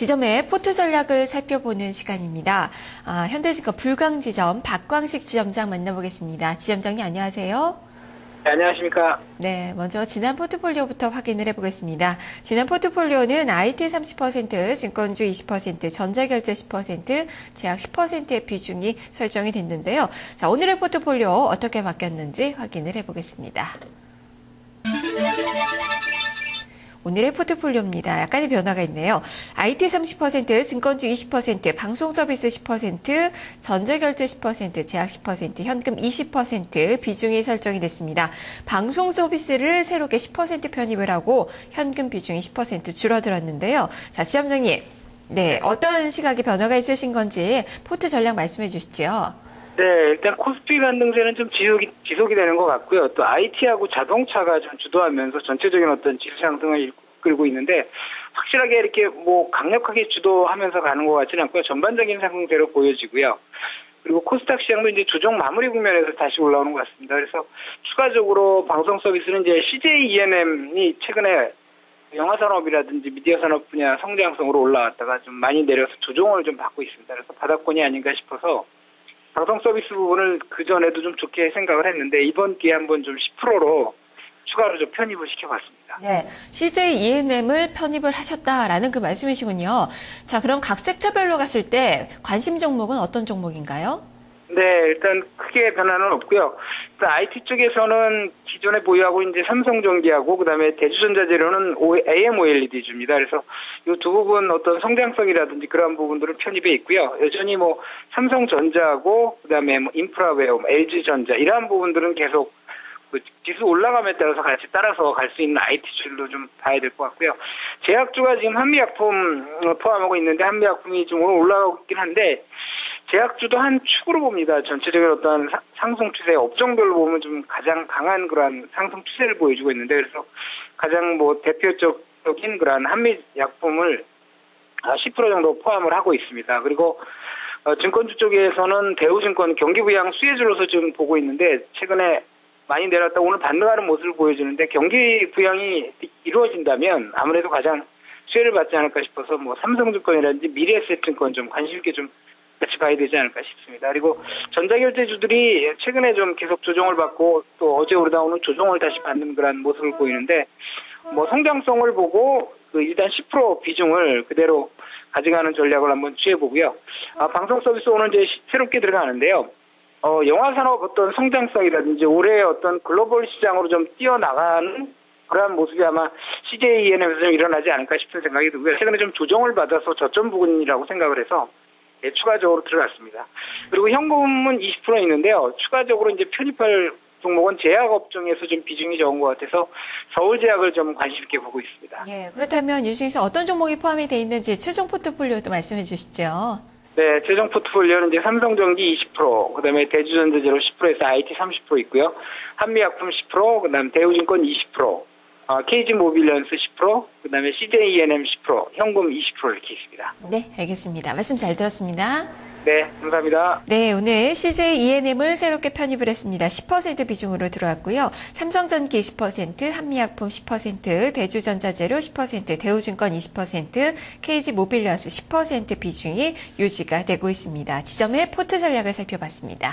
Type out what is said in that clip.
지점의 포트 전략을 살펴보는 시간입니다. 현대증권 불광지점 박광식 지점장 만나보겠습니다. 지점장님 안녕하세요. 네, 안녕하십니까. 네, 먼저 지난 포트폴리오부터 확인을 해보겠습니다. 지난 포트폴리오는 IT 30%, 증권주 20%, 전자결제 10%, 제약 10%의 비중이 설정이 됐는데요. 자, 오늘의 포트폴리오 어떻게 바뀌었는지 확인을 해보겠습니다. 오늘의 포트폴리오입니다. 약간의 변화가 있네요. IT 30%, 증권주 20%, 방송서비스 10%, 전자결제 10%, 제약 10%, 현금 20% 비중이 설정이 됐습니다. 방송서비스를 새롭게 10% 편입을 하고 현금 비중이 10% 줄어들었는데요. 자, 시험장님, 네, 어떤 시각의 변화가 있으신 건지 포트 전략 말씀해 주시죠. 네, 일단 코스피 반등세는 좀 지속이 되는 것 같고요. 또 IT하고 자동차가 좀 주도하면서 전체적인 어떤 지수 상승을 이끌고 있는데 확실하게 이렇게 강력하게 주도하면서 가는 것 같지는 않고요. 전반적인 상승세로 보여지고요. 그리고 코스닥 시장도 이제 조정 마무리 국면에서 다시 올라오는 것 같습니다. 그래서 추가적으로 방송 서비스는 이제 CJ ENM이 최근에 영화 산업이라든지 미디어 산업 분야 성장성으로 올라왔다가 좀 많이 내려서 조정을 좀 받고 있습니다. 그래서 바닥권이 아닌가 싶어서 방송 서비스 부분을 그전에도 좀 좋게 생각을 했는데 이번 기회에 한번 좀 10%로 추가로 좀 편입을 시켜봤습니다. 네, CJ ENM을 편입을 하셨다라는 그 말씀이시군요. 자, 그럼 각 섹터별로 갔을 때 관심 종목은 어떤 종목인가요? 네, 일단 크게 변화는 없고요. 일단 IT 쪽에서는 기존에 보유하고 이제 삼성전기하고 그다음에 대주전자재료는 AMOLED주입니다. 그래서 이 두 부분 어떤 성장성이라든지 그런 부분들은 편입해 있고요. 여전히 삼성전자하고 그다음에 인프라웨어, LG전자 이러한 부분들은 계속 지수 올라감에 따라서 같이 따라서 갈 수 있는 IT줄로 좀 봐야 될 것 같고요. 제약주가 지금 한미약품 포함하고 있는데 한미약품이 좀 올라가고 있긴 한데 제약주도 한 축으로 봅니다. 전체적인 어떤 상승 추세, 업종별로 보면 좀 가장 강한 그러한 상승 추세를 보여주고 있는데 그래서 가장 대표적인 그러한 한미약품을 10% 정도 포함을 하고 있습니다. 그리고 증권주 쪽에서는 대우증권 경기부양 수혜주로서 좀 보고 있는데 최근에 많이 내렸다 오늘 반등하는 모습을 보여주는데 경기 부양이 이루어진다면 아무래도 가장 수혜를 받지 않을까 싶어서 삼성증권이라든지 미래에셋증권 좀 관심 있게 좀 같이 봐야 되지 않을까 싶습니다. 그리고 전자결제주들이 최근에 좀 계속 조정을 받고 또 어제 오르다 오늘 조정을 다시 받는 그런 모습을 보이는데 성장성을 보고 일단 10% 비중을 그대로 가져가는 전략을 한번 취해보고요. 방송 서비스 오늘 이제 새롭게 들어가는데요. 영화 산업 어떤 성장성이라든지 올해 어떤 글로벌 시장으로 좀 뛰어나가는 그러한 모습이 아마 CJ ENM에서 좀 일어나지 않을까 싶은 생각이 들고요. 최근에 좀 조정을 받아서 저점 부근이라고 생각을 해서 추가적으로 들어갔습니다. 그리고 현금은 20% 있는데요. 추가적으로 이제 편입할 종목은 제약업종에서 좀 비중이 적은 것 같아서 서울제약을 좀 관심 있게 보고 있습니다. 예, 그렇다면 이 중에서 어떤 종목이 포함이 되어 있는지 최종 포트폴리오도 말씀해 주시죠. 네, 최종 포트폴리오는 이제 삼성전기 20%, 그다음에 대주전자재료 10%에서 IT 30% 있고요. 한미약품 10%, 그다음 대우증권 20%, KG모빌리언스 10%, 그다음에 CJ ENM 10%, 현금 20% 이렇게 있습니다. 네, 알겠습니다. 말씀 잘 들었습니다. 네, 감사합니다. 네, 오늘 CJ ENM을 새롭게 편입을 했습니다. 10% 비중으로 들어왔고요. 삼성전기 20%, 한미약품 10%, 대주전자재료 10%, 대우증권 20%, KG모빌리언스 10% 비중이 유지가 되고 있습니다. 지점의 포트 전략을 살펴봤습니다.